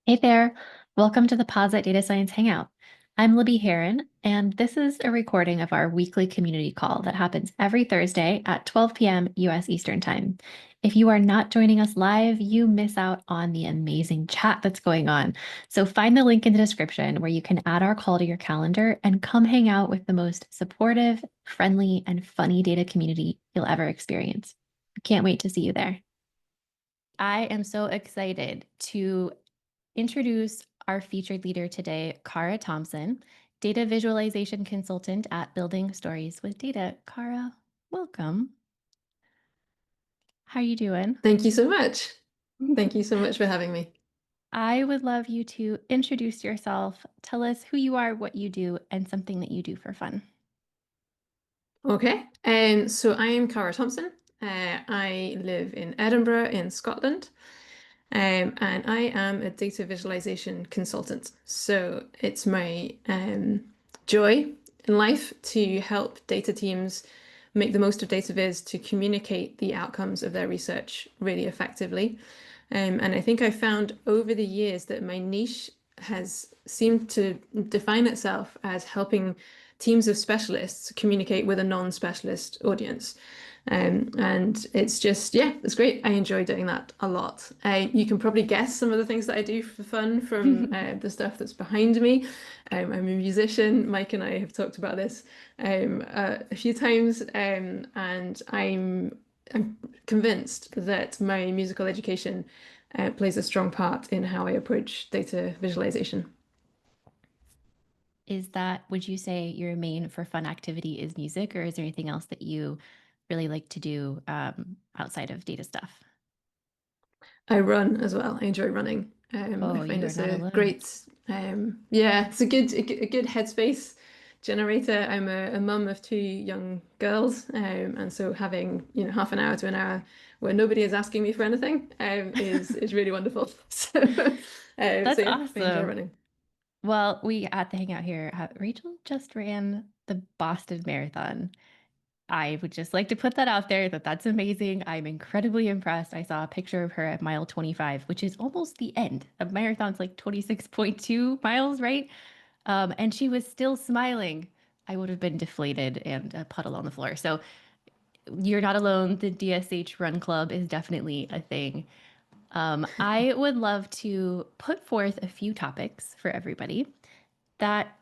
Hey there, welcome to the Posit Data Science Hangout. I'm Libby Heron, and this is a recording of our weekly community call that happens every Thursday at 12 p.m. US Eastern Time. If you are not joining us live, you miss out on the amazing chat that's going on. So find the link in the description where you can add our call to your calendar and come hang out with the most supportive, friendly, and funny data community you'll ever experience. Can't wait to see you there. I am so excited to introduce our featured leader today, Cara Thompson, data visualization consultant at Building Stories with Data. Cara, welcome. How are you doing? Thank you so much. Thank you so much for having me. I would love you to introduce yourself, tell us who you are, what you do, and something that you do for fun. Okay, so I am Cara Thompson. I live in Edinburgh in Scotland, and I am a data visualization consultant. So it's my joy in life to help data teams make the most of data viz to communicate the outcomes of their research really effectively. And I think I found over the years that my niche has seemed to define itself as helping teams of specialists communicate with a non-specialist audience. And it's just, yeah, it's great. I enjoy doing that a lot. You can probably guess some of the things that I do for fun from the stuff that's behind me. I'm a musician. Mike and I have talked about this a few times, and I'm convinced that my musical education plays a strong part in how I approach data visualization. Would you say your main for fun activity is music, or is there anything else that you really like to do outside of data stuff? I run as well. I enjoy running. I Oh, find you are it's not a alone. great, yeah, it's a good headspace generator. I'm a mum of two young girls, and so having half an hour to an hour where nobody is asking me for anything is really wonderful. So That's yeah, I enjoy awesome. running. Well, we at the Hangout here, Rachel just ran the Boston Marathon. I would just like to put that out there that that's amazing. I'm incredibly impressed. I saw a picture of her at mile 25, which is almost the end. A marathon's like 26.2 miles, right? And she was still smiling. I would have been deflated and a puddle on the floor. So you're not alone. The DSH Run Club is definitely a thing. I would love to put forth a few topics for everybody that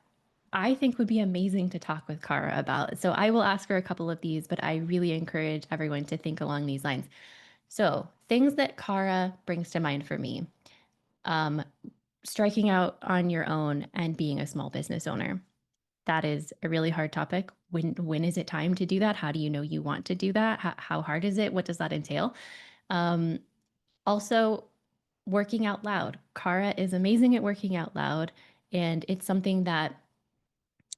I think would be amazing to talk with Cara about. So I will ask her a couple of these, but I really encourage everyone to think along these lines. So, things that Cara brings to mind for me, um, striking out on your own and being a small business owner. That is a really hard topic. When is it time to do that? How do you know you want to do that? How hard is it? What does that entail? Um, Also, working out loud. Cara is amazing at working out loud, and it's something that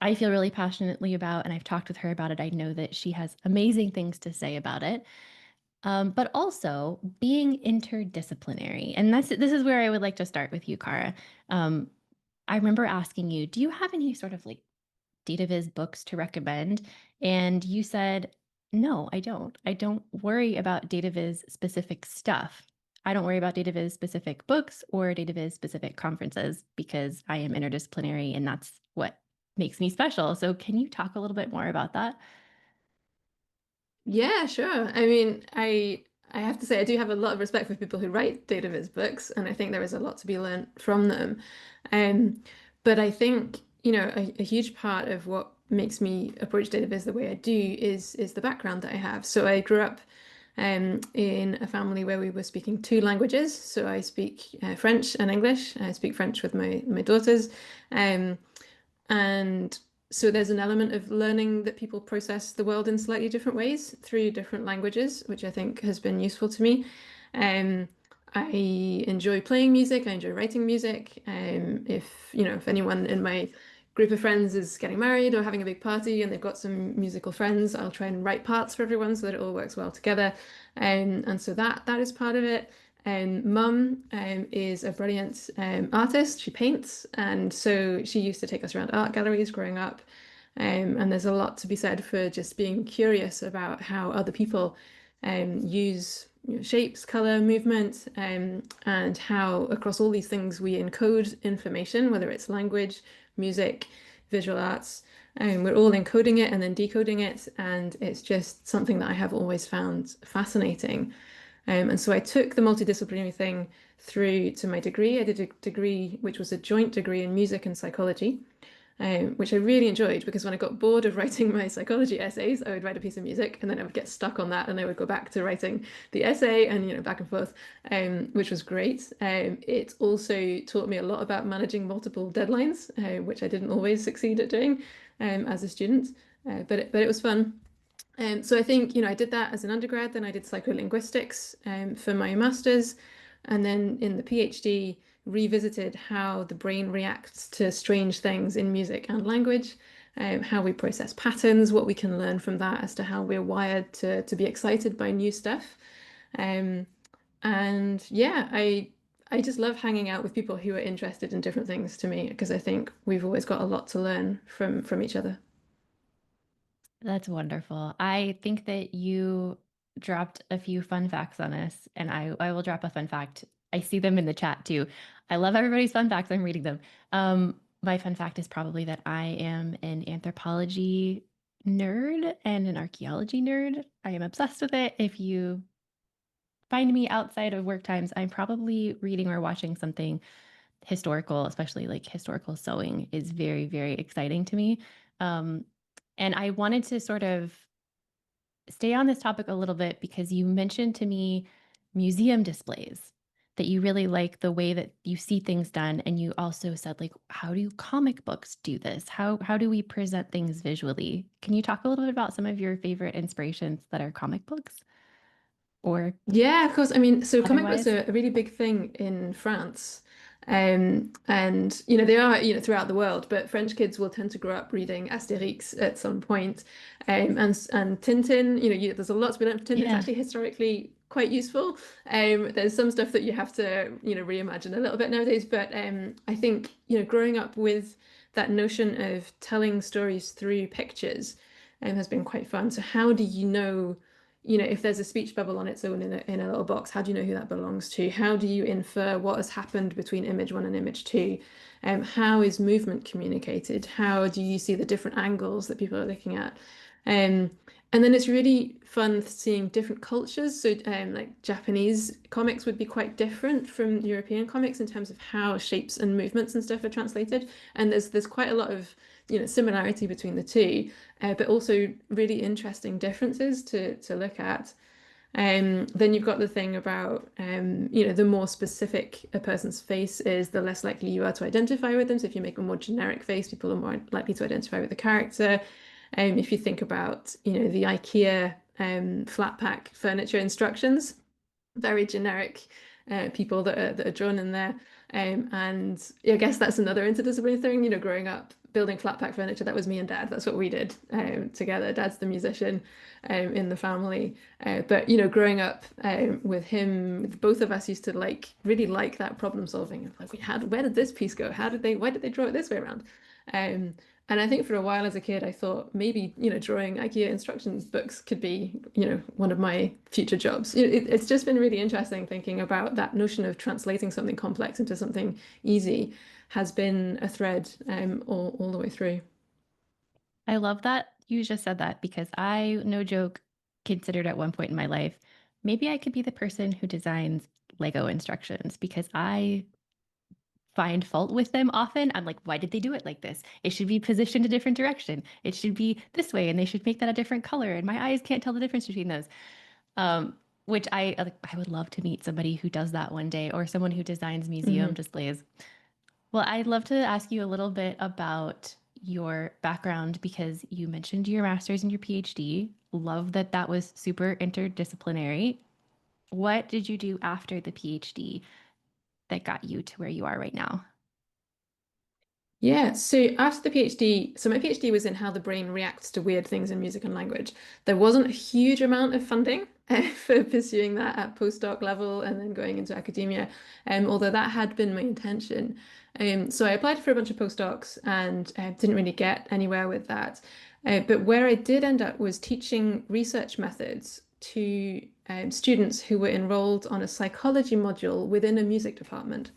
I feel really passionately about, and I've talked with her about it. I know that she has amazing things to say about it. But also being interdisciplinary. And this is where I would like to start with you, Cara. Um, I remember asking you, do you have any sort of like data viz books to recommend? And you said, no, I don't. I don't worry about data viz specific stuff. I don't worry about data viz specific books or data viz specific conferences because I am interdisciplinary and that's what makes me special. So can you talk a little bit more about that? Yeah, sure. I mean, I have to say I do have a lot of respect for people who write data viz books, and I think there is a lot to be learned from them. Um, but I think, a huge part of what makes me approach data viz the way I do is the background that I have. So I grew up in a family where we were speaking two languages. So I speak French and English. I speak French with my daughters. Um, and so there's an element of learning that people process the world in slightly different ways through different languages, which I think has been useful to me. Um, I enjoy playing music. I enjoy writing music. If anyone in my group of friends is getting married or having a big party and they've got some musical friends, I'll try and write parts for everyone so that it all works well together. And so that is part of it. Mum is a brilliant artist. She paints, and so she used to take us around art galleries growing up. And there's a lot to be said for just being curious about how other people use shapes, color, movement, and how across all these things we encode information, whether it's language, music, visual arts. We're all encoding it and then decoding it, and it's just something that I have always found fascinating. And so I took the multidisciplinary thing through to my degree. I did a degree which was a joint degree in music and psychology, which I really enjoyed because when I got bored of writing my psychology essays, I would write a piece of music and then I would get stuck on that and I would go back to writing the essay and back and forth, which was great. It also taught me a lot about managing multiple deadlines, which I didn't always succeed at doing as a student, but it was fun. So I think, I did that as an undergrad, then I did psycholinguistics for my master's, and then in the PhD, revisited how the brain reacts to strange things in music and language, how we process patterns, what we can learn from that as to how we're wired to be excited by new stuff. Um, and yeah, I just love hanging out with people who are interested in different things to me because I think we've always got a lot to learn from each other. That's wonderful. I think that you dropped a few fun facts on us, and I will drop a fun fact. I see them in the chat too. I love everybody's fun facts. I'm reading them. My fun fact is probably that I am an anthropology nerd and an archaeology nerd. I am obsessed with it. If you find me outside of work times, I'm probably reading or watching something historical, especially like historical sewing is very, very exciting to me. Um, and I wanted to sort of stay on this topic a little bit because you mentioned to me museum displays, that you really like the way that you see things done. And you also said, like, how do comic books do this? How do we present things visually? Can you talk a little bit about some of your favorite inspirations that are comic books or Yeah, of course. I mean, so comic books otherwise? are a really big thing in France. And they are, throughout the world, but French kids will tend to grow up reading Asterix at some point. And Tintin, there's a lot to be learned from Tintin. It's Yeah. actually historically quite useful. There's some stuff that you have to, reimagine a little bit nowadays, but I think, growing up with that notion of telling stories through pictures has been quite fun. So how do you know? If there's a speech bubble on its own in a little box, how do you know who that belongs to? How do you infer what has happened between image one and image two? How is movement communicated? How do you see the different angles that people are looking at? Um, and then it's really fun seeing different cultures. So, like Japanese comics would be quite different from European comics in terms of how shapes and movements and stuff are translated. And there's quite a lot of similarity between the two, but also really interesting differences to look at. Then you've got the thing about, the more specific a person's face is, the less likely you are to identify with them. So if you make a more generic face, people are more likely to identify with the character. If you think about, the IKEA flat pack furniture instructions, very generic people that are drawn in there. And I guess that's another interdisciplinary thing, growing up building flat pack furniture, that was me and Dad. That's what we did together. Dad's the musician in the family. But growing up with him, both of us used to really like that problem solving. Like, where did this piece go? Why did they draw it this way around? Um, and I think for a while as a kid, I thought maybe, drawing IKEA instructions books could be, one of my future jobs. It's just been really interesting thinking about that notion of translating something complex into something easy has been a thread all the way through. I love that you just said that because I, no joke, considered at one point in my life, maybe I could be the person who designs Lego instructions because I find fault with them often. I'm like, why did they do it like this? It should be positioned a different direction. It should be this way, and they should make that a different color. And my eyes can't tell the difference between those. Which I would love to meet somebody who does that one day, or someone who designs museum Mhm. displays. Well, I'd love to ask you a little bit about your background because you mentioned your master's and your PhD. Love that that was super interdisciplinary. What did you do after the PhD that got you to where you are right now? Yeah, so after the PhD, so my PhD was in how the brain reacts to weird things in music and language. There wasn't a huge amount of funding for pursuing that at postdoc level and then going into academia, although that had been my intention. So I applied for a bunch of postdocs and didn't really get anywhere with that. But where I did end up was teaching research methods to students who were enrolled on a psychology module within a music department.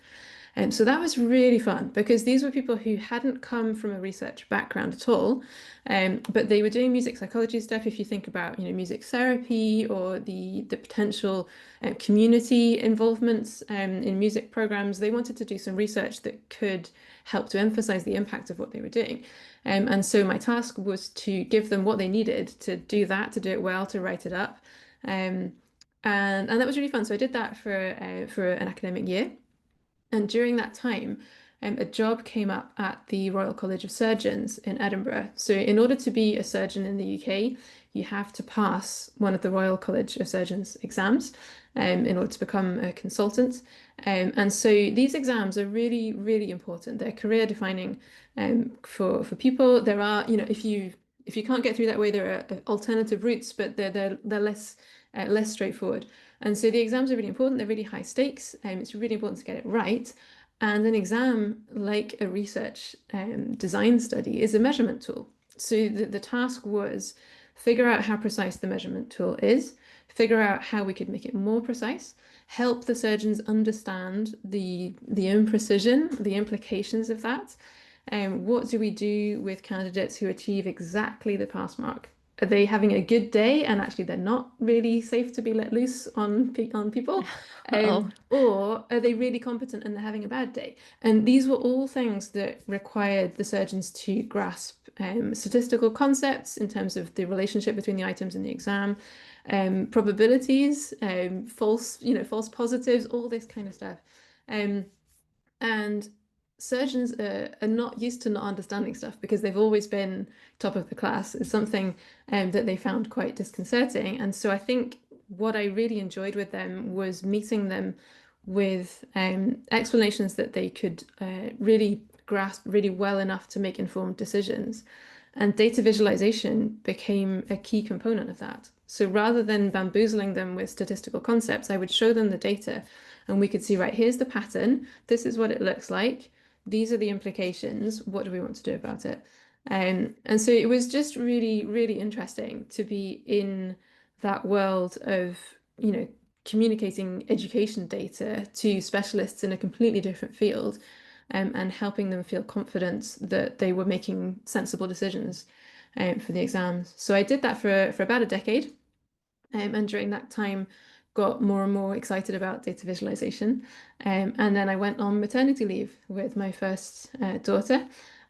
And so that was really fun because these were people who hadn't come from a research background at all, but they were doing music psychology stuff. If you think about, music therapy or the potential community involvements in music programs, they wanted to do some research that could help to emphasize the impact of what they were doing. And so my task was to give them what they needed to do that, to do it well, to write it up. Um, and that was really fun. So I did that for an academic year. And during that time, a job came up at the Royal College of Surgeons in Edinburgh. So, in order to be a surgeon in the UK, you have to pass one of the Royal College of Surgeons exams in order to become a consultant. And so, these exams are really, really important. They're career defining for people. There are, if you can't get through that way, there are alternative routes, but they're less straightforward. And so the exams are really important. They're really high stakes. It's really important to get it right. And an exam, like a research design study, is a measurement tool. So the task was figure out how precise the measurement tool is, figure out how we could make it more precise, help the surgeons understand the imprecision, the implications of that. What do we do with candidates who achieve exactly the pass mark? Are they having a good day and actually they're not really safe to be let loose on people? Oh, Or are they really competent and they're having a bad day? And these were all things that required the surgeons to grasp statistical concepts in terms of the relationship between the items in the exam, probabilities, false positives, all this kind of stuff. Um, and surgeons are not used to not understanding stuff because they've always been top of the class. It's something that they found quite disconcerting. And so I think what I really enjoyed with them was meeting them with explanations that they could really grasp really well enough to make informed decisions. And data visualization became a key component of that. So rather than bamboozling them with statistical concepts, I would show them the data and we could see, right, here's the pattern. This is what it looks like. These are the implications. What do we want to do about it? And so it was just really, really interesting to be in that world of, communicating education data to specialists in a completely different field, and helping them feel confident that they were making sensible decisions for the exams. So I did that for about a decade. And during that time, got more and more excited about data visualization. And then I went on maternity leave with my first daughter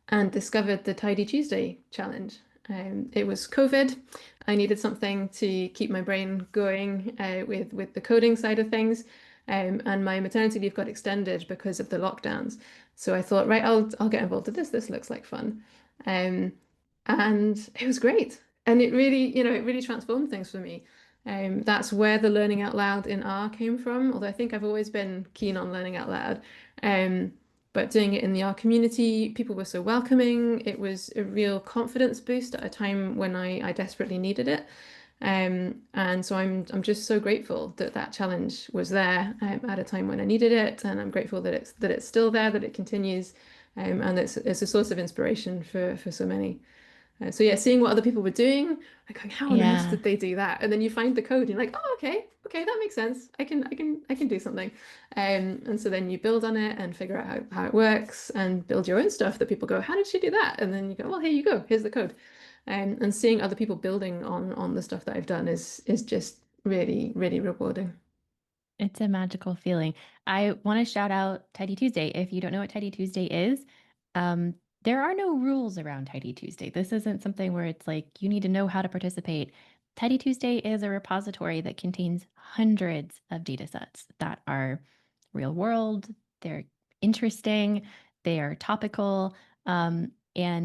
and discovered the Tidy Tuesday challenge. It was COVID. I needed something to keep my brain going with the coding side of things. And my maternity leave got extended because of the lockdowns. So I thought, right, I'll get involved with this. This looks like fun. Um, and it was great. And it really transformed things for me. That's where the learning out loud in R came from, although I think I've always been keen on learning out loud. But doing it in the R community, people were so welcoming. It was a real confidence boost at a time when I desperately needed it. And so I'm just so grateful that that challenge was there at a time when I needed it, and I'm grateful that it's still there, that it continues, and it's a source of inspiration for so many. So yeah, seeing what other people were doing, like going, how on earth yeah. did they do that? And then you find the code, and you're like, oh, okay, that makes sense. I can do something. And so then you build on it and figure out how it works and build your own stuff that people go, how did she do that? And then you go, well, here you go, here's the code. And seeing other people building on the stuff that I've done is just really, really rewarding. It's a magical feeling. I want to shout out Tidy Tuesday. If you don't know what Tidy Tuesday is, um, there are no rules around Tidy Tuesday. This isn't something where it's like you need to know how to participate. Tidy Tuesday is a repository that contains hundreds of data sets that are real world, they're interesting, they are topical, and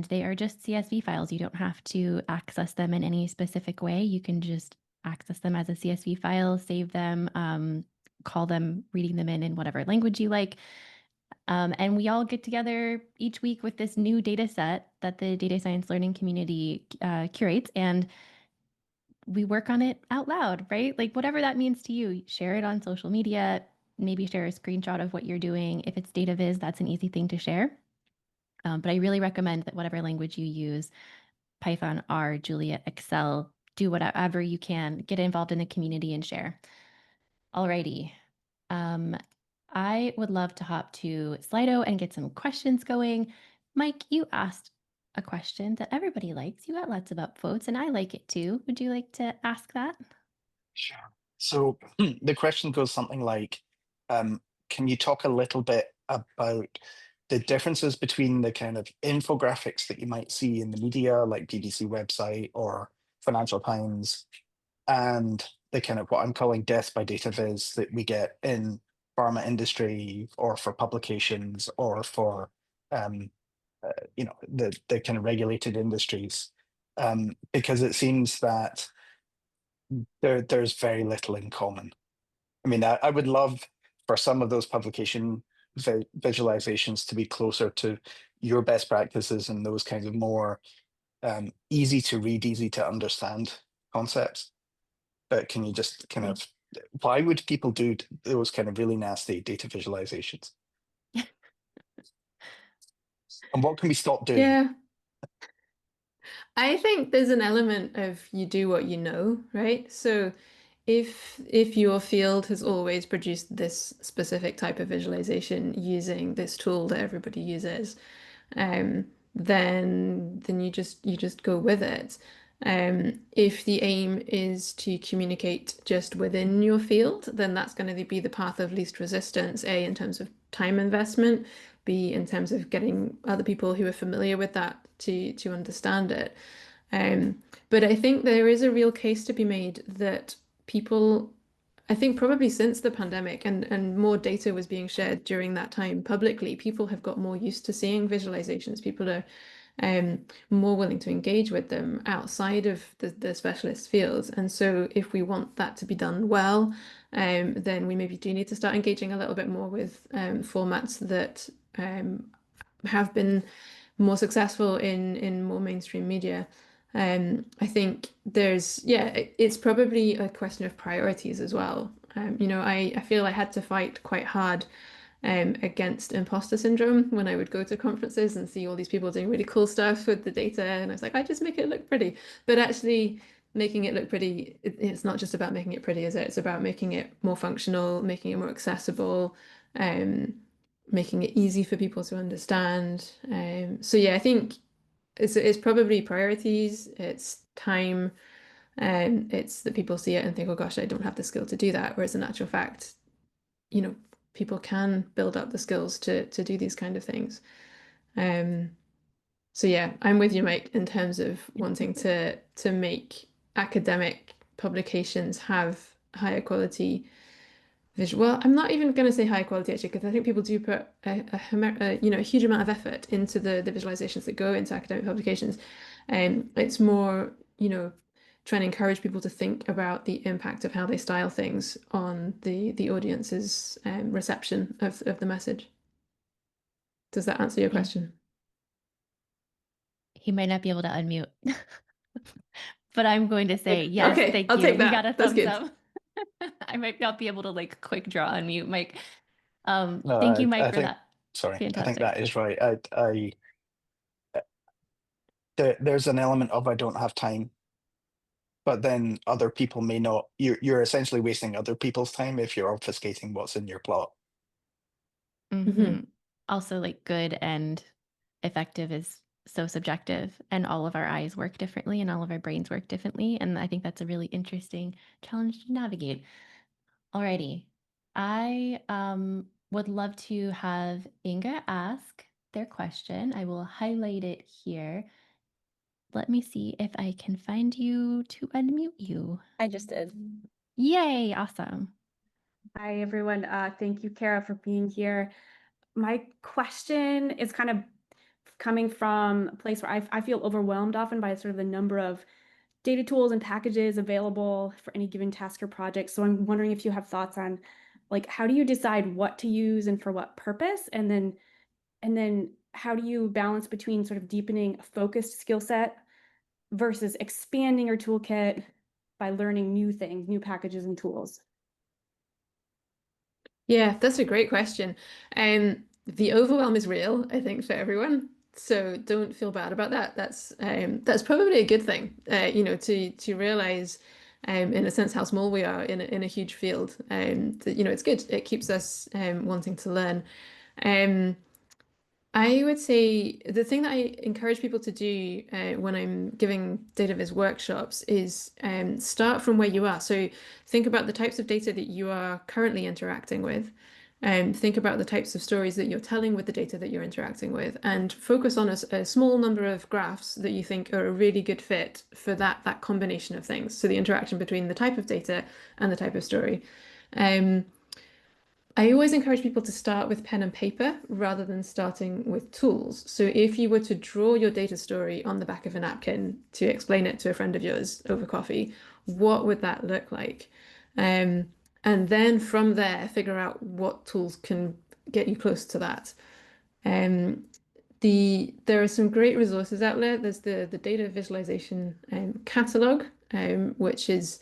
they are just CSV files. You don't have to access them in any specific way. You can just access them as a CSV file, save them, call them, reading them in whatever language you like. And we all get together each week with this new data set that the data science learning community curates, and we work on it out loud, right? Like whatever that means to you, share it on social media, maybe share a screenshot of what you're doing. If it's data viz, that's an easy thing to share. But I really recommend that whatever language you use, Python, R, Julia, Excel, do whatever you can, get involved in the community and share. Alrighty. Um, I would love to hop to Slido and get some questions going. Mike, you asked a question that everybody likes. You got lots of upvotes, and I like it too. Would you like to ask that? Sure. So the question goes something like, can you talk a little bit about the differences between the kind of infographics that you might see in the media, like BBC website or Financial Times, and the kind of what I'm calling death by data viz that we get in pharma industry or for publications or for um, the kind of regulated industries, because it seems that there's very little in common. I mean, I would love for some of those publication visualizations to be closer to your best practices and those kinds of more easy to read, easy to understand concepts. But can you just kind of, why would people do those kind of really nasty data visualizations? And what can we stop doing? Yeah. I think there's an element of you do what you know, right? So if your field has always produced this specific type of visualization using this tool that everybody uses, then you just go with it. If the aim is to communicate just within your field, then that's going to be the path of least resistance, A, in terms of time investment, B, in terms of getting other people who are familiar with that to understand it. But I think there is a real case to be made that people, I think probably since the pandemic and more data was being shared during that time publicly, people have got more used to seeing visualizations. People are more willing to engage with them outside of the specialist fields. And so if we want that to be done well, then we maybe do need to start engaging a little bit more with formats that have been more successful in more mainstream media. I think it's probably a question of priorities as well. I feel I had to fight quite hard against imposter syndrome when I would go to conferences and see all these people doing really cool stuff with the data, and I was like, I just make it look pretty. But actually, making it look pretty, it's not just about making it pretty, is it? It's about making it more functional, making it more accessible, um, making it easy for people to understand. So yeah, I think it's probably priorities, it's time, and it's that people see it and think, oh gosh, I don't have the skill to do that. Whereas in actual fact, you know, people can build up the skills to do these kind of things. Um, so yeah, I'm with you, Mike, in terms of wanting to make academic publications have higher quality visual. Well, I'm not even going to say high quality actually, because I think people do put a huge amount of effort into the visualizations that go into academic publications. And it's more, trying to encourage people to think about the impact of how they style things on the audience's reception of the message. Does that answer your Mm. question? He might not be able to unmute, but I'm going to say yes, Okay, thank I'll you. take We got that. a That's thumbs good. up. I might not be able to like quick draw unmute, Mike. No, Thank you, Mike, I for think, that. sorry, I think Fantastic. that is right. There's an element of I don't have time, but then other people may not. You're essentially wasting other people's time if you're obfuscating what's in your plot. Hmm. Hmm. Also, like good and effective is so subjective, and all of our eyes work differently and all of our brains work differently. And I think that's a really interesting challenge to navigate. Alrighty. I would love to have Inga ask their question. I will highlight it here. Let me see if I can find you to unmute you. I just did. Yay, awesome. Hi, everyone. Thank you, Cara, for being here. My question is kind of coming from a place where I feel overwhelmed often by sort of the number of data tools and packages available for any given task or project. So I'm wondering if you have thoughts on like how do you decide what to use and for what purpose? And then how do you balance between sort of deepening a focused skill set versus expanding your toolkit by learning new things, new packages and tools? Yeah, that's a great question. The overwhelm is real, I think, for everyone. So don't feel bad about that. That's probably a good thing, you know, to realize, in a sense, how small we are in a huge field. That, you know, it's good. It keeps us wanting to learn. I would say the thing that I encourage people to do when I'm giving data viz workshops is start from where you are. So think about the types of data that you are currently interacting with. Think about the types of stories that you're telling with the data that you're interacting with, and focus on a small number of graphs that you think are a really good fit for that combination of things. So the interaction between the type of data and the type of story. I always encourage people to start with pen and paper rather than starting with tools. So if you were to draw your data story on the back of a napkin to explain it to a friend of yours over coffee, what would that look like? And then from there, figure out what tools can get you close to that. There are some great resources out there. There's the data visualization catalog, which is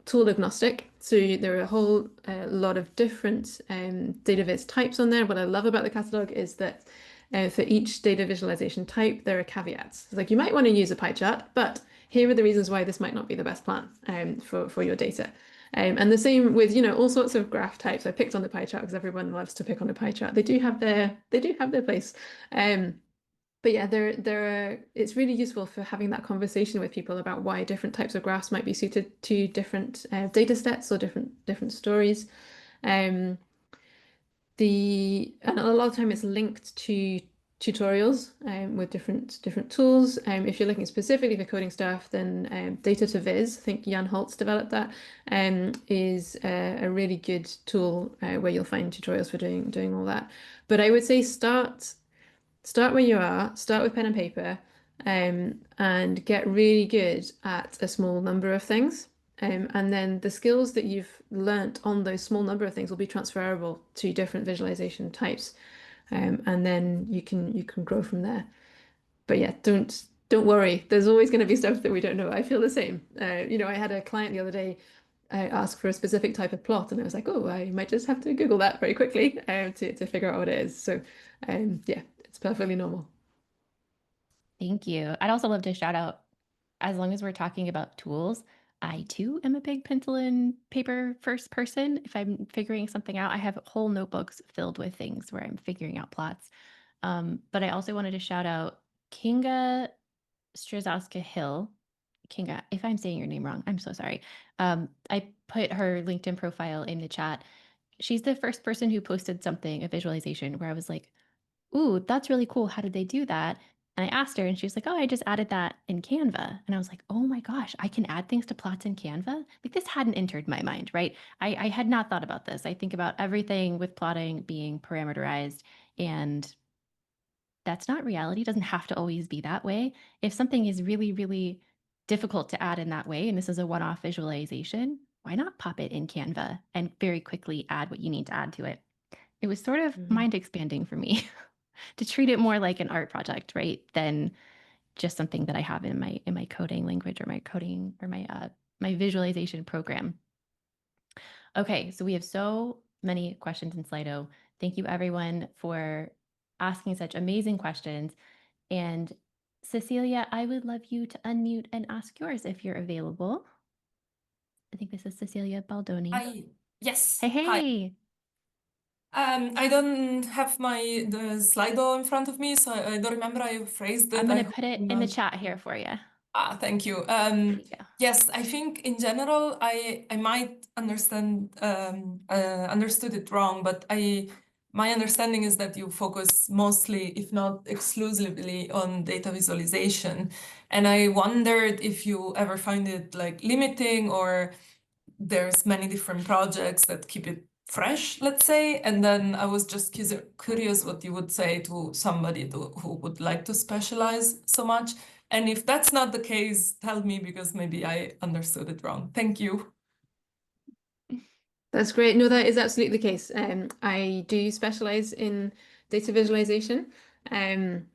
tool agnostic. So there are a whole lot of different data viz types on there. What I love about the catalog is that for each data visualization type, there are caveats. Like you might want to use a pie chart, but here are the reasons why this might not be the best plan for your data. And the same with, you know, all sorts of graph types. I picked on the pie chart because everyone loves to pick on a pie chart. They do have their place. But yeah, it's really useful for having that conversation with people about why different types of graphs might be suited to different data sets or different stories. And a lot of time it's linked to tutorials with different tools. If you're looking specifically for coding stuff, then Data to Viz, I think Jan Holtz developed that, is a really good tool where you'll find tutorials for doing all that. But I would say start where you are, start with pen and paper, and get really good at a small number of things. And then the skills that you've learnt on those small number of things will be transferable to different visualization types. And then you can grow from there. But yeah, don't worry. There's always going to be stuff that we don't know. I feel the same. You know, I had a client the other day ask for a specific type of plot, and I was like, oh, I might just have to Google that very quickly to figure out what it is. So yeah, it's perfectly normal. Thank you. I'd also love to shout out, as long as we're talking about tools, I too am a big pencil and paper first person. If I'm figuring something out, I have whole notebooks filled with things where I'm figuring out plots. But I also wanted to shout out Kinga Strzelecka Hill. Kinga, if I'm saying your name wrong, I'm so sorry. I put her LinkedIn profile in the chat. She's the first person who posted something, a visualization, where I was like, ooh, that's really cool. How did they do that? And I asked her, and she was like, oh, I just added that in Canva. And I was like, oh my gosh, I can add things to plots in Canva? Like this hadn't entered my mind, right? I had not thought about this. I think about everything with plotting being parameterized, and that's not reality. It doesn't have to always be that way. If something is really, really difficult to add in that way, and this is a one-off visualization, why not pop it in Canva and very quickly add what you need to add to it? It was sort of mind expanding for me to treat it more like an art project, right? Than just something that I have in my coding language or my coding or my visualization program. Okay, so we have so many questions in Slido. Thank you everyone for asking such amazing questions. And Cecilia, I would love you to unmute and ask yours if you're available. I think this is Cecilia Baldoni. Yes. Hey, Hi. hey. I don't have the Slido in front of me, so I don't remember how you phrased it. I'm going I to put it in the chat here for you. Thank you. There you go. Yes, I think in general I might understood it wrong, but my understanding is that you focus mostly, if not exclusively, on data visualization. And I wondered if you ever find it like limiting, or there's many different projects that keep it fresh, let's say. And then I was just curious what you would say to somebody who would like to specialize so much. And if that's not the case, tell me, because maybe I understood it wrong. Thank you. That's great. No, that is absolutely the case. I do specialize in data visualization. And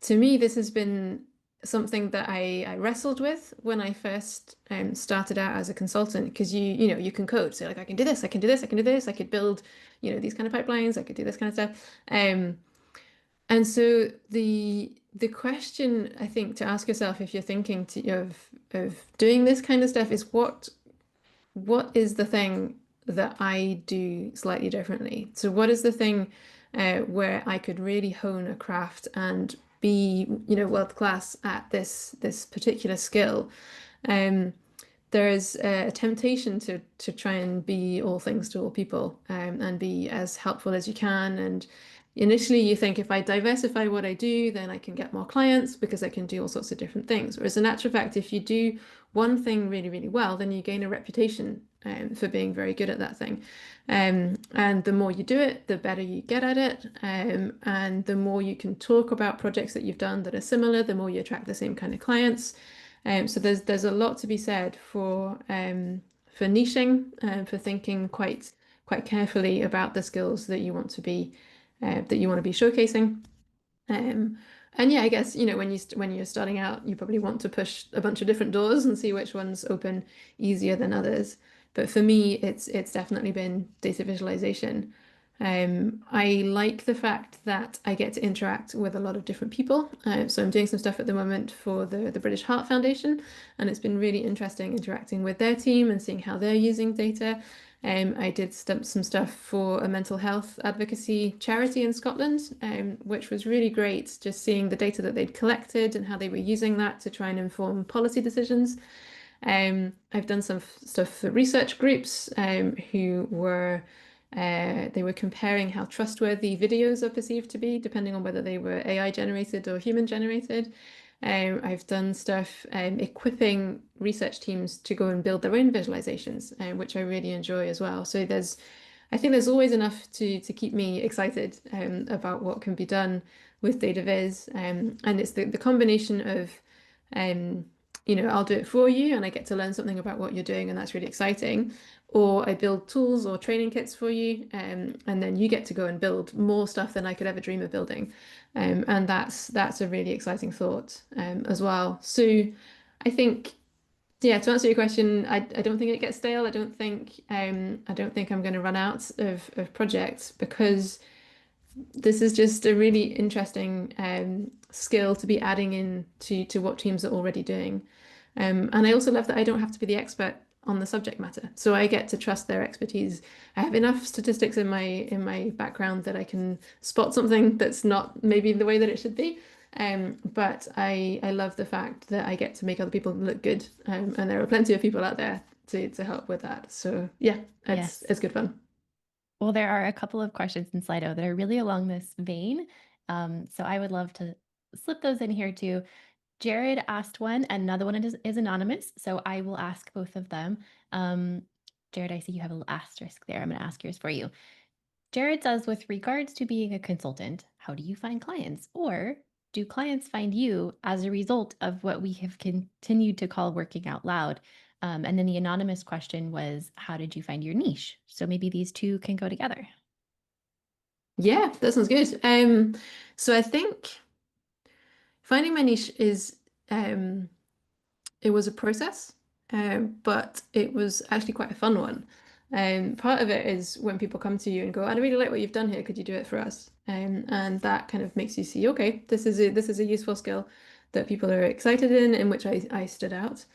to me, this has been something that I wrestled with when I first started out as a consultant, because you know, you can code. So like, I can do this, I can do this, I can do this, I could build, you know, these kind of pipelines, I could do this kind of stuff. And so the question I think to ask yourself if you're thinking of doing this kind of stuff is what is the thing that I do slightly differently? So what is the thing where I could really hone a craft and be, world class at this particular skill? There's a temptation to try and be all things to all people, and be as helpful as you can. And initially you think if I diversify what I do, then I can get more clients because I can do all sorts of different things. Whereas in actual fact, if you do one thing really, really well, then you gain a reputation for being very good at that thing. And the more you do it, the better you get at it. And the more you can talk about projects that you've done that are similar, the more you attract the same kind of clients. So there's a lot to be said for niching, for thinking quite carefully about the skills that you want to be showcasing. And yeah, I guess when you're starting out, you probably want to push a bunch of different doors and see which ones open easier than others. But for me, it's definitely been data visualization. I like the fact that I get to interact with a lot of different people. So I'm doing some stuff at the moment for the British Heart Foundation, and it's been really interesting interacting with their team and seeing how they're using data. I did some stuff for a mental health advocacy charity in Scotland, which was really great, just seeing the data that they'd collected and how they were using that to try and inform policy decisions. I've done some stuff for research groups who were they were comparing how trustworthy videos are perceived to be, depending on whether they were AI generated or human generated. I've done stuff equipping research teams to go and build their own visualizations, which I really enjoy as well. So I think there's always enough to keep me excited about what can be done with data viz. And it's the combination of I'll do it for you and I get to learn something about what you're doing, and that's really exciting. Or I build tools or training kits for you, and then you get to go and build more stuff than I could ever dream of building. And that's a really exciting thought as well. So I think, yeah, to answer your question, I don't think it gets stale. I don't think I'm going to run out of projects, because this is just a really interesting skill to be adding in to what teams are already doing. And I also love that I don't have to be the expert on the subject matter, so I get to trust their expertise. I have enough statistics in my background that I can spot something that's not maybe the way that it should be. But I love the fact that I get to make other people look good, and there are plenty of people out there to help with that. So yeah, it's good fun. Well, there are a couple of questions in Slido that are really along this vein. So I would love to slip those in here too. Jared asked one, and another one is anonymous, so I will ask both of them. Jared, I see you have a little asterisk there. I'm going to ask yours for you. Jared says, with regards to being a consultant, how do you find clients? Or do clients find you as a result of what we have continued to call working out loud? And then the anonymous question was, how did you find your niche? So maybe these two can go together. Yeah, that sounds good. So I think finding my niche is it was a process, but it was actually quite a fun one. Part of it is when people come to you and go, I really like what you've done here, could you do it for us? And that kind of makes you see, okay, this is a useful skill that people are excited in which I stood out.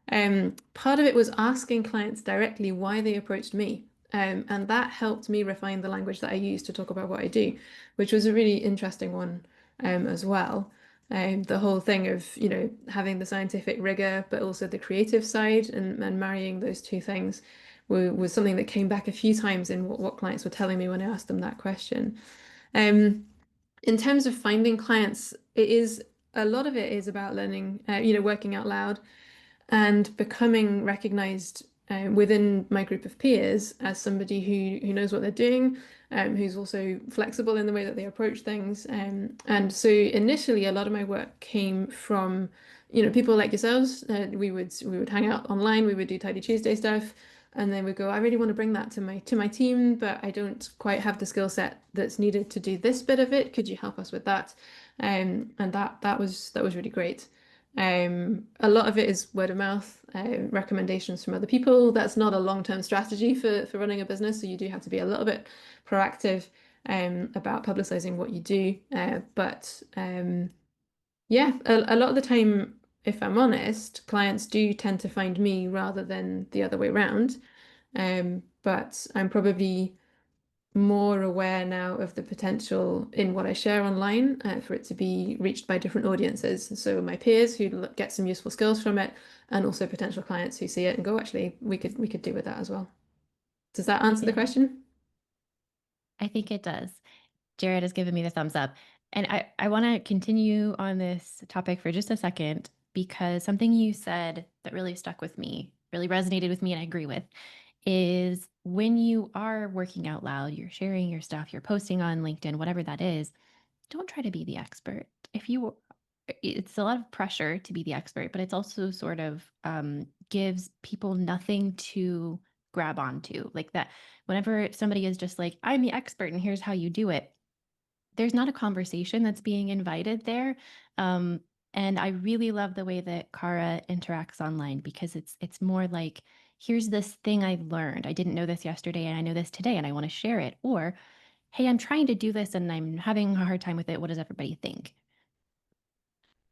Part of it was asking clients directly why they approached me. And that helped me refine the language that I use to talk about what I do, which was a really interesting one as well. The whole thing of, having the scientific rigor, but also the creative side, and marrying those two things was something that came back a few times in what clients were telling me when I asked them that question. In terms of finding clients, a lot of it is about learning, working out loud and becoming recognized within my group of peers as somebody who knows what they're doing, who's also flexible in the way that they approach things. And so initially, a lot of my work came from, people like yourselves. We would hang out online. We would do Tidy Tuesday stuff. And then we go, I really want to bring that to my team, but I don't quite have the skill set that's needed to do this bit of it. Could you help us with that? And that was really great. A lot of it is word of mouth, recommendations from other people. That's not a long-term strategy for running a business, so you do have to be a little bit proactive. about publicizing what you do. But yeah, a lot of the time, if I'm honest, clients do tend to find me rather than the other way around. But I'm probably more aware now of the potential in what I share online for it to be reached by different audiences. So my peers who get some useful skills from it, and also potential clients who see it and go, actually, we could do with that as well. Does that answer the Yeah. question? I think it does. Jared has given me the thumbs up. And I want to continue on this topic for just a second, because something you said that really stuck with me, really resonated with me, and I agree with, is when you are working out loud, you're sharing your stuff, you're posting on LinkedIn, whatever that is, don't try to be the expert. It's a lot of pressure to be the expert, but it's also sort of gives people nothing to grab onto. Like that, whenever somebody is just like, I'm the expert and here's how you do it, there's not a conversation that's being invited there. And I really love the way that Cara interacts online, because it's more like, here's this thing I learned. I didn't know this yesterday and I know this today and I want to share it. Or, hey, I'm trying to do this and I'm having a hard time with it. What does everybody think?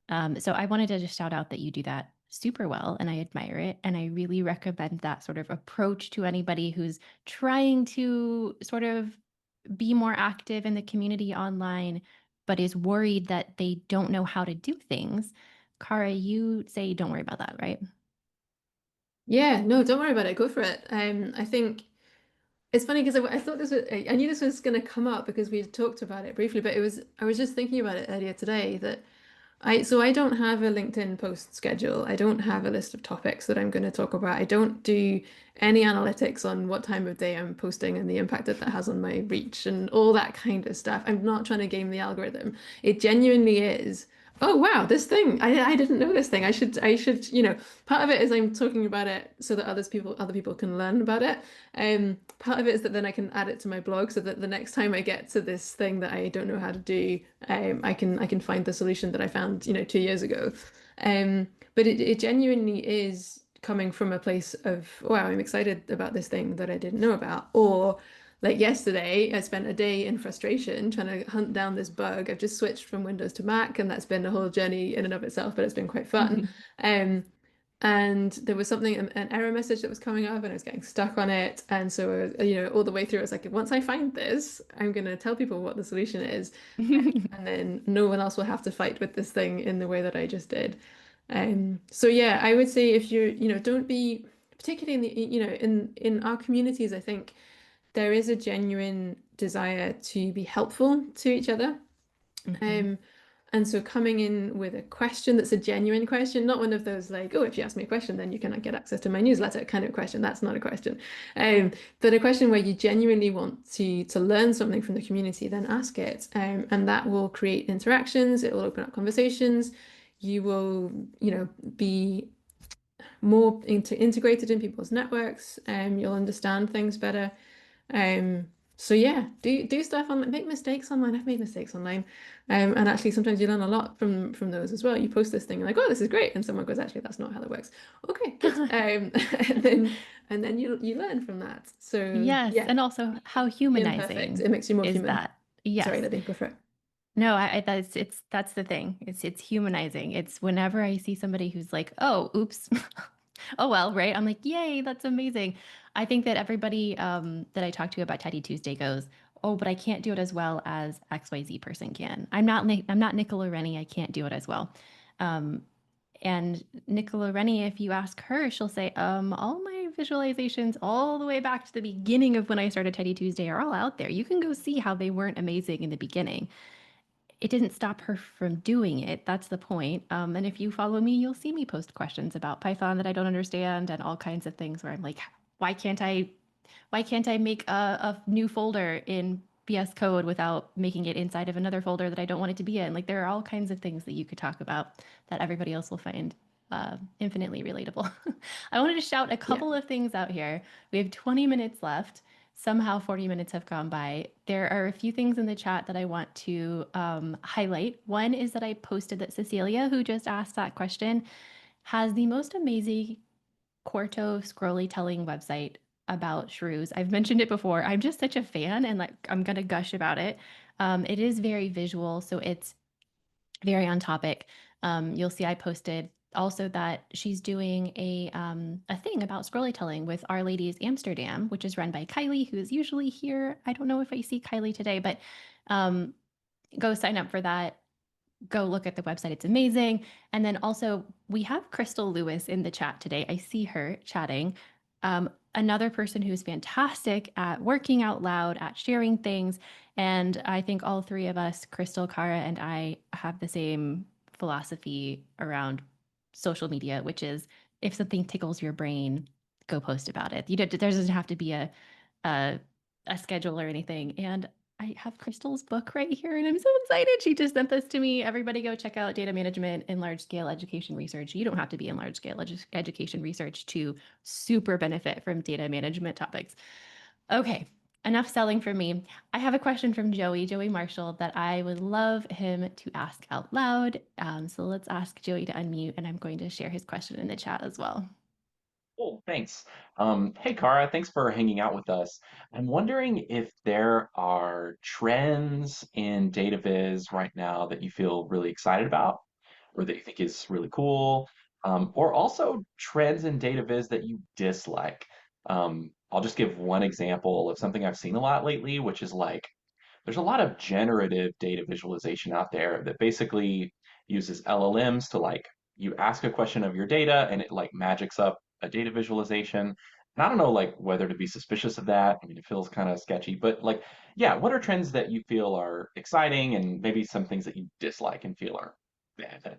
So I wanted to just shout out that you do that super well, and I admire it. And I really recommend that sort of approach to anybody who's trying to sort of be more active in the community online, but is worried that they don't know how to do things. Cara, you say don't worry about that, right? Yeah, no, don't worry about it. Go for it. I think it's funny because I thought I knew this was going to come up because we had talked about it briefly, but I was just thinking about it earlier today that I don't have a LinkedIn post schedule. I don't have a list of topics that I'm going to talk about. I don't do any analytics on what time of day I'm posting and the impact that has on my reach and all that kind of stuff. I'm not trying to game the algorithm. It genuinely is, oh wow, this thing. I didn't know this thing. I should, part of it is I'm talking about it so that other people can learn about it. Part of it is that then I can add it to my blog so that the next time I get to this thing that I don't know how to do, I can find the solution that I found, 2 years ago. But it genuinely is coming from a place of, wow, I'm excited about this thing that I didn't know about. Or like yesterday, I spent a day in frustration trying to hunt down this bug. I've just switched from Windows to Mac, and that's been a whole journey in and of itself, but it's been quite fun. And there was an error message that was coming up and I was getting stuck on it. And so, all the way through, I was like, once I find this, I'm going to tell people what the solution is. And then no one else will have to fight with this thing in the way that I just did. So yeah, I would say if you're, don't be particularly in our communities, I think there is a genuine desire to be helpful to each other. And so coming in with a question that's a genuine question, not one of those like, oh, if you ask me a question, then you cannot get access to my newsletter kind of question. That's not a question. But a question where you genuinely want to learn something from the community, then ask it. And that will create interactions. It will open up conversations. You will, be more integrated in people's networks. You'll understand things better. So yeah, do stuff online, make mistakes online. I've made mistakes online. And actually sometimes you learn a lot from those as well. You post this thing like, oh, this is great, and someone goes, actually, that's not how that works. Okay, good. And then you learn from that. So yes, yeah, and also how humanizing it makes you more is human. that? Yes. Sorry, Libby, go for it. No, that's the thing. It's humanizing. It's whenever I see somebody who's like, oh, oops. Oh well, right? I'm like, yay, that's amazing. I think that everybody that I talk to about Teddy Tuesday goes, oh, but I can't do it as well as XYZ person can. I'm not Nicola Rennie. I can't do it as well. And Nicola Rennie, if you ask her, she'll say, all my visualizations all the way back to the beginning of when I started Teddy Tuesday are all out there. You can go see how they weren't amazing in the beginning. It didn't stop her from doing it. That's the point. And if you follow me, you'll see me post questions about Python that I don't understand and all kinds of things where I'm like, why can't I make a new folder in VS Code without making it inside of another folder that I don't want it to be in? Like there are all kinds of things that you could talk about that everybody else will find infinitely relatable. I wanted to shout a couple of things out here. We have 20 minutes left. Somehow 40 minutes have gone by. There are a few things in the chat that I want to highlight. One is that I posted that Cecilia, who just asked that question, has the most amazing Quarto scrolly telling website about shrews. I've mentioned it before. I'm just such a fan, and like I'm gonna gush about it. It is very visual, so it's very on topic. You'll see I posted also that she's doing a thing about storytelling with Our Ladies Amsterdam, which is run by Kylie, who is usually here. I don't know if I see Kylie today, but go sign up for that. Go look at the website. It's amazing. And then also, we have Crystal Lewis in the chat today. I see her chatting. Another person who's fantastic at working out loud, at sharing things. And I think all three of us, Crystal, Cara, and I, have the same philosophy around social media, which is if something tickles your brain, go post about it. There doesn't have to be a, a schedule or anything. And I have Crystal's book right here, and I'm so excited. She just sent this to me. Everybody go check out Data Management in Large Scale Education Research. You don't have to be in large scale education research to super benefit from data management topics. Okay, enough selling for me. I have a question from Joey Marshall, that I would love him to ask out loud. So let's ask Joey to unmute, and I'm going to share his question in the chat as well. Cool, thanks. Hey, Cara, thanks for hanging out with us. I'm wondering if there are trends in data viz right now that you feel really excited about or that you think is really cool, or also trends in data viz that you dislike. I'll just give one example of something I've seen a lot lately, which is like there's a lot of generative data visualization out there that basically uses LLMs to like you ask a question of your data and it like magics up a data visualization. And I don't know like whether to be suspicious of that. I mean, it feels kind of sketchy, but like, yeah, what are trends that you feel are exciting and maybe some things that you dislike and feel are bad?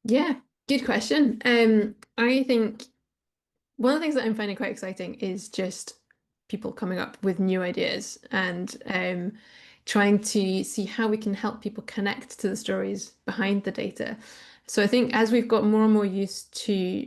Yeah, good question. I think one of the things that I'm finding quite exciting is just people coming up with new ideas and trying to see how we can help people connect to the stories behind the data. So I think as we've got more and more used to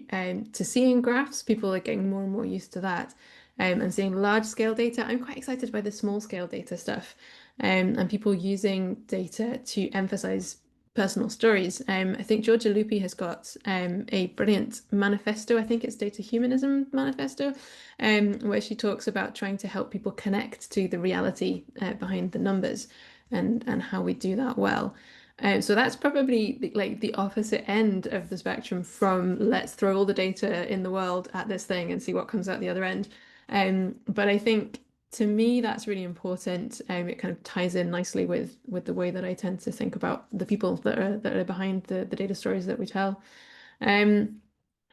seeing graphs, people are getting more and more used to that, and seeing large scale data. I'm quite excited by the small scale data stuff, and people using data to emphasize personal stories. I think Georgia Lupi has got a brilliant manifesto. I think it's Data Humanism Manifesto, where she talks about trying to help people connect to the reality behind the numbers and how we do that well. So that's probably like the opposite end of the spectrum from let's throw all the data in the world at this thing and see what comes out the other end. But I think to me, that's really important. It kind of ties in nicely with the way that I tend to think about the people that are behind the data stories that we tell. In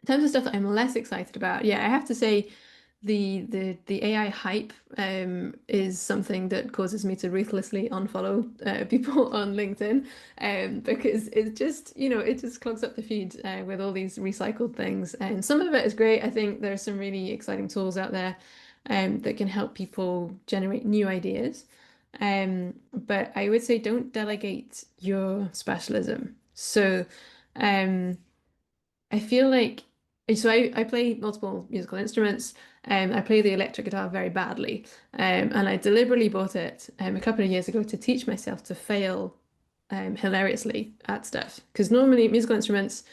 terms of stuff that I'm less excited about, yeah, I have to say the AI hype is something that causes me to ruthlessly unfollow people on LinkedIn, because it just it just clogs up the feed with all these recycled things. And some of it is great. I think there's some really exciting tools out there that can help people generate new ideas. But I would say don't delegate your specialism. So I feel like I play multiple musical instruments. I play the electric guitar very badly. And I deliberately bought it a couple of years ago to teach myself to fail hilariously at stuff. Because normally musical instruments,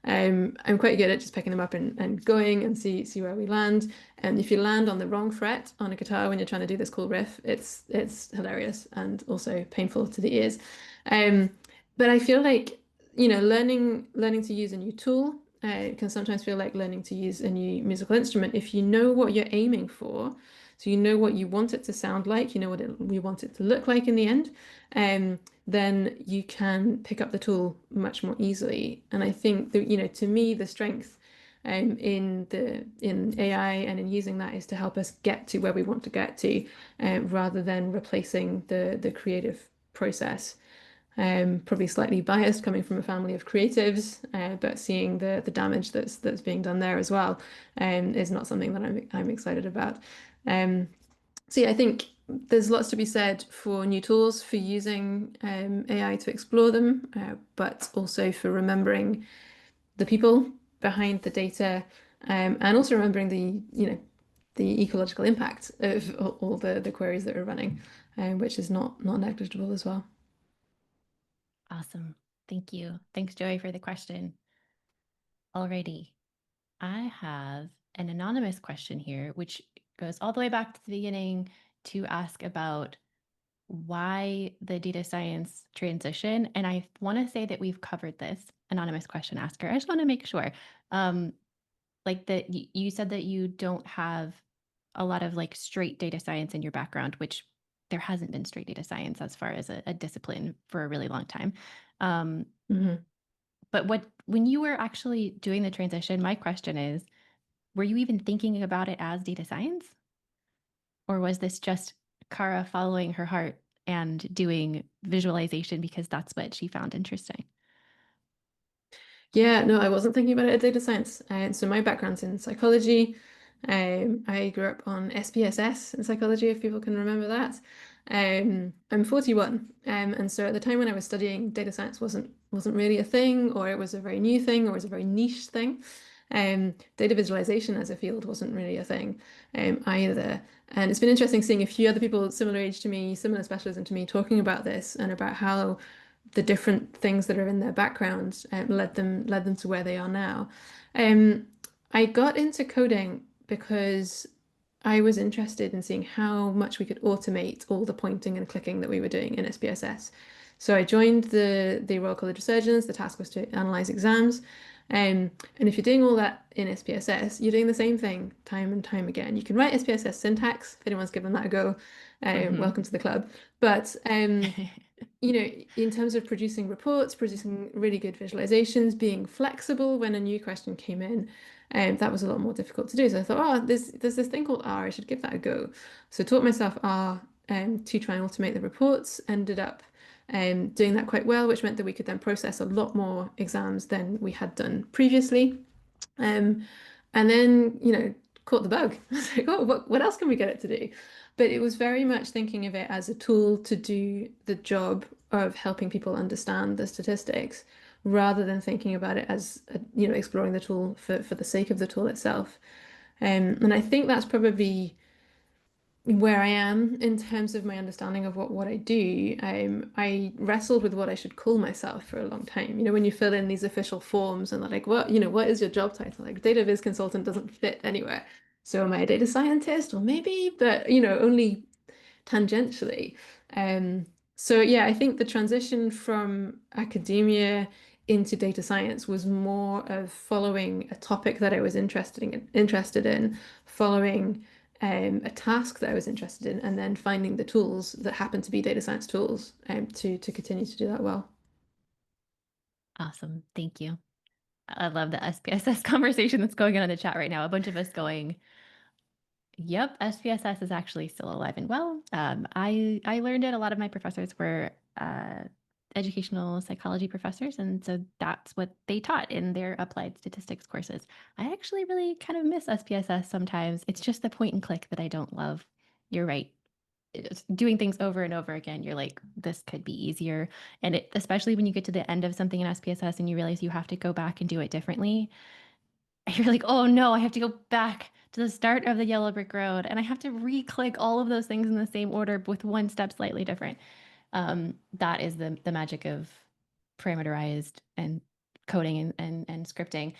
I'm quite good at just picking them up and going and see where we land. And if you land on the wrong fret on a guitar when you're trying to do this cool riff, it's hilarious and also painful to the ears. But I feel like learning to use a new tool can sometimes feel like learning to use a new musical instrument if you know what you're aiming for. So you know what you want it to sound like, you know what we want it to look like in the end, then you can pick up the tool much more easily. And I think that, to me, the strength in AI and in using that is to help us get to where we want to get to, rather than replacing the creative process. Probably slightly biased coming from a family of creatives, but seeing the damage that's being done there as well is not something that I'm excited about. So yeah, I think there's lots to be said for new tools, for using AI to explore them, but also for remembering the people behind the data, and also remembering the ecological impact of all the queries that are running, which is not negligible as well. Awesome. Thank you. Thanks, Joey, for the question. Alrighty. I have an anonymous question here, which goes all the way back to the beginning to ask about why the data science transition. And I want to say that we've covered this, anonymous question asker. I just want to make sure. Like that you said that you don't have a lot of like straight data science in your background, which there hasn't been straight data science as far as a discipline for a really long time. But when you were actually doing the transition, my question is, were you even thinking about it as data science? Or was this just Cara following her heart and doing visualization because that's what she found interesting? Yeah, no, I wasn't thinking about it as data science. So my background's in psychology. I grew up on SPSS in psychology, if people can remember that. I'm 41, and so at the time when I was studying, data science wasn't really a thing, or it was a very new thing, or it was a very niche thing. Data visualization as a field wasn't really a thing either. And it's been interesting seeing a few other people similar age to me, similar specialism to me, talking about this and about how the different things that are in their background led them to where they are now. I got into coding because I was interested in seeing how much we could automate all the pointing and clicking that we were doing in SPSS. So I joined the Royal College of Surgeons. The task was to analyze exams. And if you're doing all that in SPSS, you're doing the same thing time and time again. You can write SPSS syntax, if anyone's given that a go. Welcome to the club. But you know, in terms of producing reports, producing really good visualizations, being flexible when a new question came in, that was a lot more difficult to do. So I thought, oh, there's this thing called R, I should give that a go. So I taught myself R to try and automate the reports, ended up doing that quite well, which meant that we could then process a lot more exams than we had done previously. And then, you know, caught the bug. I was like, oh, what else can we get it to do? But it was very much thinking of it as a tool to do the job of helping people understand the statistics, rather than thinking about it as, you know, exploring the tool for the sake of the tool itself. And I think that's probably where I am in terms of my understanding of what I do. I wrestled with what I should call myself for a long time. You know, when you fill in these official forms and they're like, what, you know, what is your job title? Like, data viz consultant doesn't fit anywhere. So am I a data scientist? Or maybe, but you know, only tangentially. So yeah, I think the transition from academia into data science was more of following a topic that I was interested in, following a task that I was interested in, and then finding the tools that happen to be data science tools to continue to do that well. Awesome. Thank you. I love the SPSS conversation that's going on in the chat right now. A bunch of us going, yep, SPSS is actually still alive and well. I learned it. A lot of my professors were educational psychology professors, and so that's what they taught in their applied statistics courses. I actually really kind of miss SPSS sometimes. It's just the point and click that I don't love. You're right. It's doing things over and over again, you're like, this could be easier. And it, especially when you get to the end of something in SPSS and you realize you have to go back and do it differently, you're like, oh no, I have to go back to the start of the yellow brick road and I have to re-click all of those things in the same order with one step slightly different. That is the magic of parameterized and coding and scripting.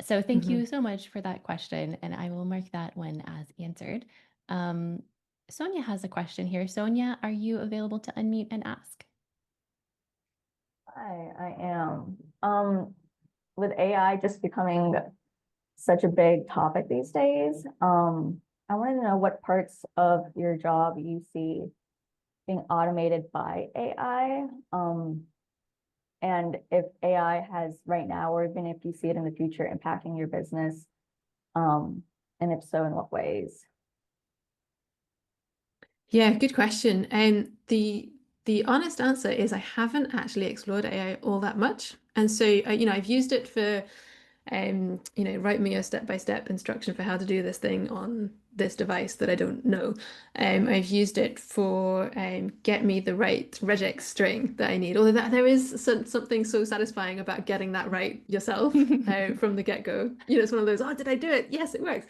So thank you so much for that question, and I will mark that one as answered. Sonia has a question here. Sonia, are you available to unmute and ask? Hi, I am. With AI just becoming such a big topic these days, I wanted to know what parts of your job you see being automated by AI, and if AI has right now, or even if you see it in the future, impacting your business, and if so, in what ways? Yeah, good question. The honest answer is I haven't actually explored AI all that much, and so you know, I've used it for you know, write me a step-by-step instruction for how to do this thing on this device that I don't know. I've used it for get me the right regex string that I need. Although there is something so satisfying about getting that right yourself from the get-go. You know, it's one of those, oh, did I do it? Yes, it works.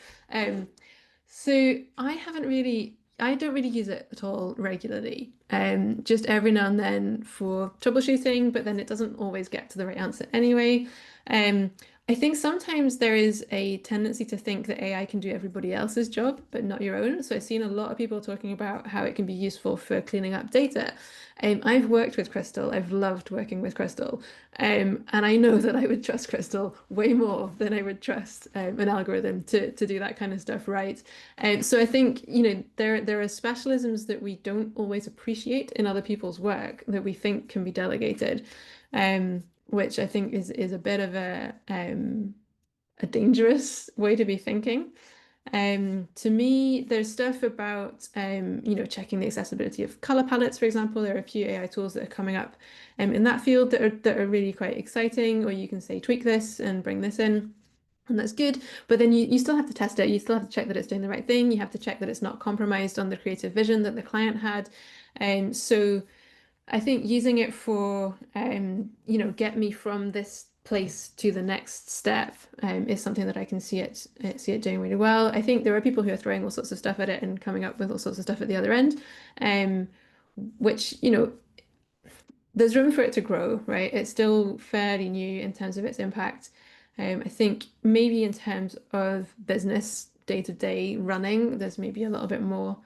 So I don't really use it at all regularly. Just every now and then for troubleshooting, but then it doesn't always get to the right answer anyway. I think sometimes there is a tendency to think that AI can do everybody else's job, but not your own. So I've seen a lot of people talking about how it can be useful for cleaning up data. I've worked with Crystal. I've loved working with Crystal. And I know that I would trust Crystal way more than I would trust an algorithm to do that kind of stuff right. So I think, there are specialisms that we don't always appreciate in other people's work that we think can be delegated. Which I think is a bit of a dangerous way to be thinking. To me, there's stuff about checking the accessibility of color palettes, for example. There are a few AI tools that are coming up in that field that are really quite exciting. Or you can say tweak this and bring this in. And that's good, but then you still have to test it. You still have to check that it's doing the right thing. You have to check that it's not compromised on the creative vision that the client had. So I think using it for, get me from this place to the next step is something that I can see it doing really well. I think there are people who are throwing all sorts of stuff at it and coming up with all sorts of stuff at the other end, which, there's room for it to grow, right? It's still fairly new in terms of its impact. I think maybe in terms of business day-to-day running, there's maybe a little bit more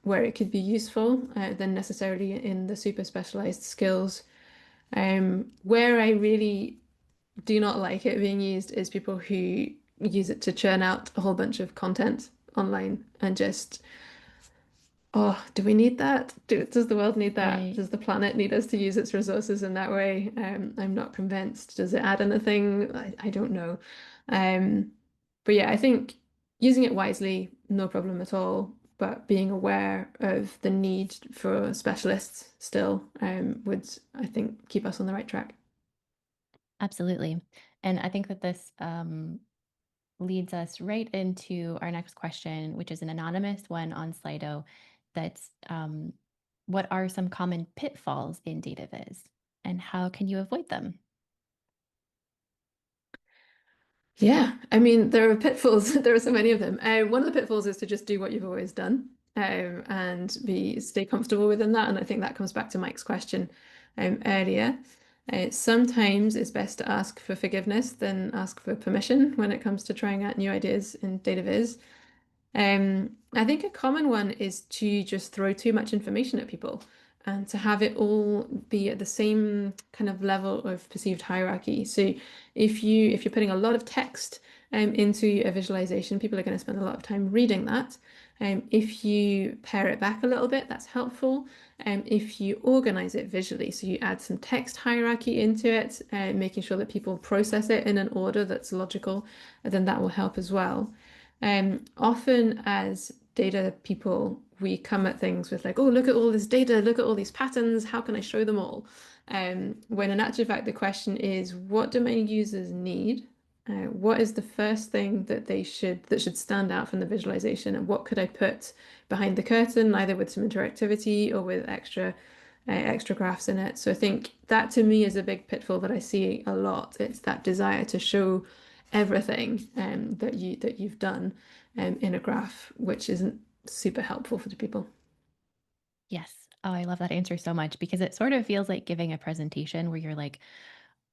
where it could be useful than necessarily in the super specialized skills. Where I really do not like it being used is people who use it to churn out a whole bunch of content online and just, oh, do we need that? Does the world need that? Right. Does the planet need us to use its resources in that way? I'm not convinced. Does it add anything? I don't know. But yeah, I think using it wisely, no problem at all. But being aware of the need for specialists still would, I think, keep us on the right track. Absolutely. And I think that this leads us right into our next question, which is an anonymous one on Slido. That's what are some common pitfalls in data viz, and how can you avoid them? Yeah, I mean, there are pitfalls. There are so many of them. One of the pitfalls is to just do what you've always done and stay comfortable within that. And I think that comes back to Mike's question earlier. Sometimes it's best to ask for forgiveness than ask for permission when it comes to trying out new ideas in data viz. I think a common one is to just throw too much information at people and to have it all be at the same kind of level of perceived hierarchy. So if you're putting a lot of text into a visualization, people are going to spend a lot of time reading that. If you pare it back a little bit, that's helpful. If you organize it visually, so you add some text hierarchy into it, making sure that people process it in an order that's logical, then that will help as well. Often as data people, we come at things with like, oh, look at all this data, look at all these patterns, how can I show them all? When in actual fact, the question is, what do my users need? What is the first thing that should stand out from the visualization, and what could I put behind the curtain, either with some interactivity or with extra graphs in it? So I think that to me is a big pitfall that I see a lot. It's that desire to show everything that you've done in a graph, which isn't super helpful for the people. Yes. Oh, I love that answer so much, because it sort of feels like giving a presentation where you're like,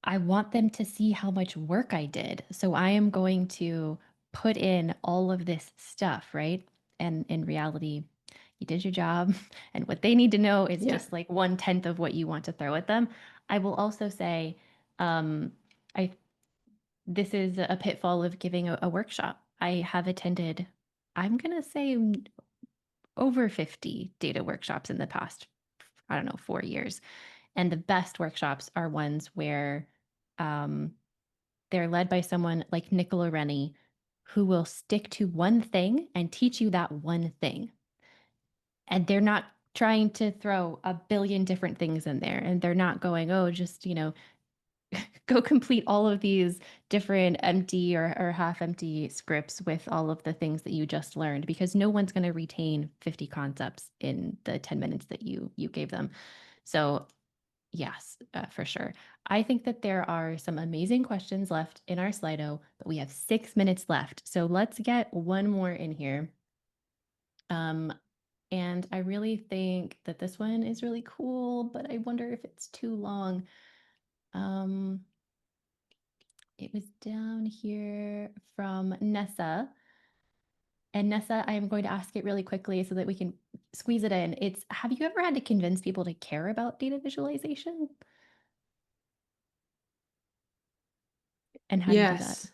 I want them to see how much work I did. So I am going to put in all of this stuff, right? And in reality, you did your job. And what they need to know is Yeah. just like 1/10 of what you want to throw at them. I will also say, I this is a pitfall of giving a workshop. I have attended, I'm going to say, over 50 data workshops in the past, I don't know, 4 years. And the best workshops are ones where they're led by someone like Nicola Rennie, who will stick to one thing and teach you that one thing. And they're not trying to throw a billion different things in there. And they're not going, oh, just, go complete all of these different empty or half empty scripts with all of the things that you just learned, because no one's going to retain 50 concepts in the 10 minutes that you gave them. So yes, for sure. I think that there are some amazing questions left in our Slido, but we have 6 minutes left. So let's get one more in here. And I really think that this one is really cool, but I wonder if it's too long. it was down here from Nessa. And Nessa, I am going to ask it really quickly so that we can squeeze it in. It's, have you ever had to convince people to care about data visualization? And how do you do that? Yes.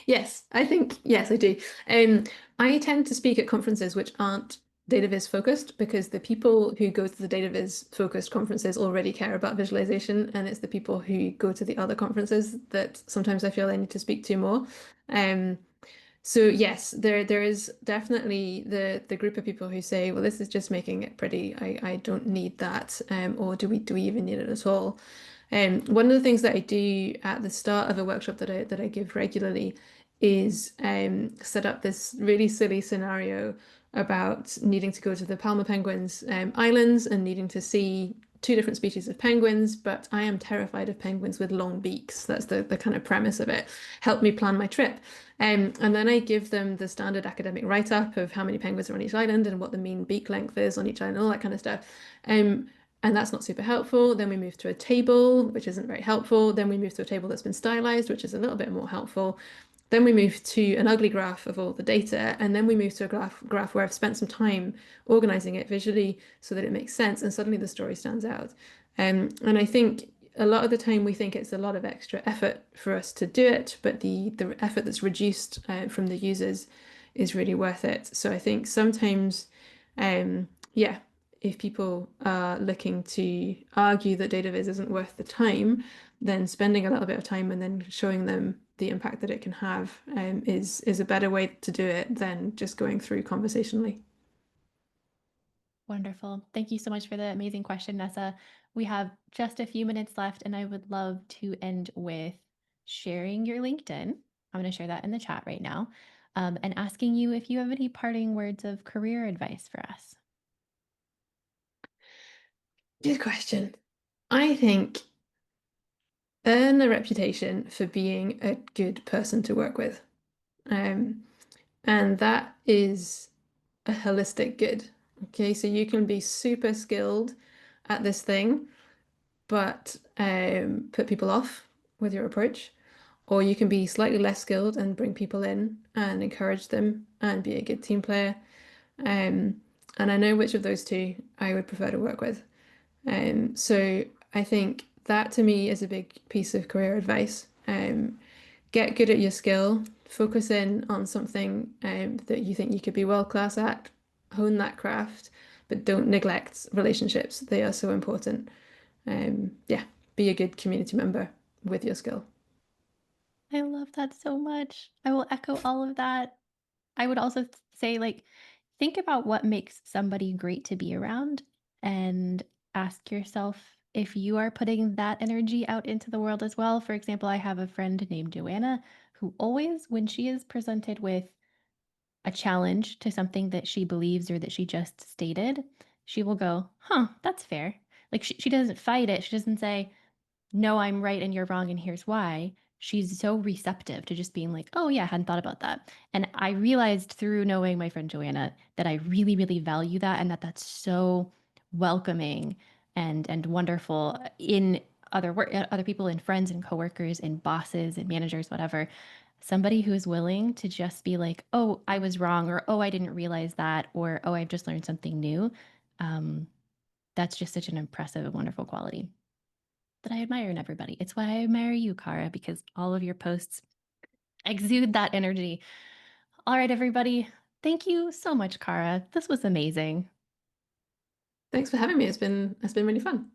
Yes, I think, yes, I do. I tend to speak at conferences which aren't data viz focused because the people who go to the data viz focused conferences already care about visualization, and it's the people who go to the other conferences that sometimes I feel I need to speak to more. So yes, there is definitely the group of people who say, well, this is just making it pretty. I don't need that. Or do we even need it at all? One of the things that I do at the start of a workshop that I give regularly is set up this really silly scenario about needing to go to the Palma Penguins islands and needing to see two different species of penguins, but I am terrified of penguins with long beaks. That's the kind of premise of it. Help me plan my trip. And then I give them the standard academic write-up of how many penguins are on each island and what the mean beak length is on each island, all that kind of stuff. And that's not super helpful. Then we move to a table, which isn't very helpful. Then we move to a table that's been stylized, which is a little bit more helpful. Then we move to an ugly graph of all the data, and then we move to a graph where I've spent some time organizing it visually so that it makes sense, and suddenly the story stands out. And I think a lot of the time we think it's a lot of extra effort for us to do it, but the effort that's reduced from the users is really worth it. So I think sometimes, yeah, if people are looking to argue that data viz isn't worth the time, then spending a little bit of time and then showing them the impact that it can have is a better way to do it than just going through conversationally. Wonderful. Thank you so much for the amazing question, Nessa. We have just a few minutes left, and I would love to end with sharing your LinkedIn. I'm going to share that in the chat right now, and asking you if you have any parting words of career advice for us. Good question. I think earn a reputation for being a good person to work with. And that is a holistic good. Okay, so you can be super skilled at this thing, but put people off with your approach, or you can be slightly less skilled and bring people in and encourage them and be a good team player. And I know which of those two I would prefer to work with. So I think that to me is a big piece of career advice. Get good at your skill, focus in on something that you think you could be world class at, hone that craft, but don't neglect relationships. They are so important. Yeah, be a good community member with your skill. I love that so much. I will echo all of that. I would also say, like, think about what makes somebody great to be around and ask yourself if you are putting that energy out into the world as well. For example, I have a friend named Joanna who always, when she is presented with a challenge to something that she believes or that she just stated, she will go, huh, that's fair. Like she doesn't fight it. She doesn't say, no, I'm right and you're wrong and here's why. She's so receptive to just being like, oh yeah, I hadn't thought about that. And I realized through knowing my friend Joanna that I really, really value that, and that's so welcoming and wonderful in other people, and friends and coworkers and bosses and managers, whatever. Somebody who's willing to just be like, oh, I was wrong, or oh, I didn't realize that, or oh, I've just learned something new. That's just such an impressive and wonderful quality that I admire in everybody. It's why I admire you, Cara, because all of your posts exude that energy. All right, everybody. Thank you so much, Cara. This was amazing. Thanks for having me. It's been really fun.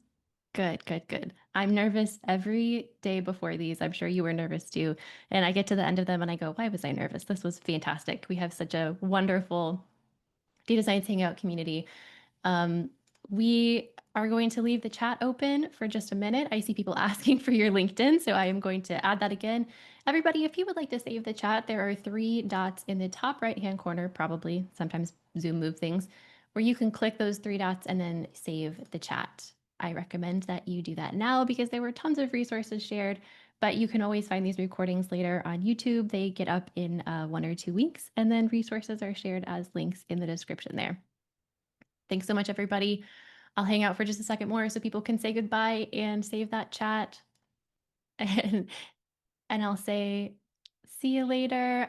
Good, good, good. I'm nervous every day before these. I'm sure you were nervous too. And I get to the end of them and I go, why was I nervous? This was fantastic. We have such a wonderful data science hangout community. We are going to leave the chat open for just a minute. I see people asking for your LinkedIn, so I am going to add that again. Everybody, if you would like to save the chat, there are 3 dots in the top right-hand corner, probably, sometimes Zoom move things, where you can click those 3 dots and then save the chat. I recommend that you do that now because there were tons of resources shared, but you can always find these recordings later on YouTube. They get up in 1 or 2 weeks, and then resources are shared as links in the description there. Thanks so much, everybody. I'll hang out for just a second more so people can say goodbye and save that chat. And And I'll say, see you later.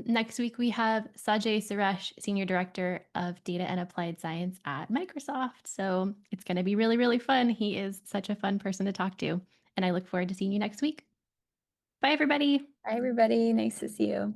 Next week, we have Sajay Suresh, Senior Director of Data and Applied Science at Microsoft. So it's going to be really, really fun. He is such a fun person to talk to. And I look forward to seeing you next week. Bye, everybody. Hi, everybody. Nice to see you.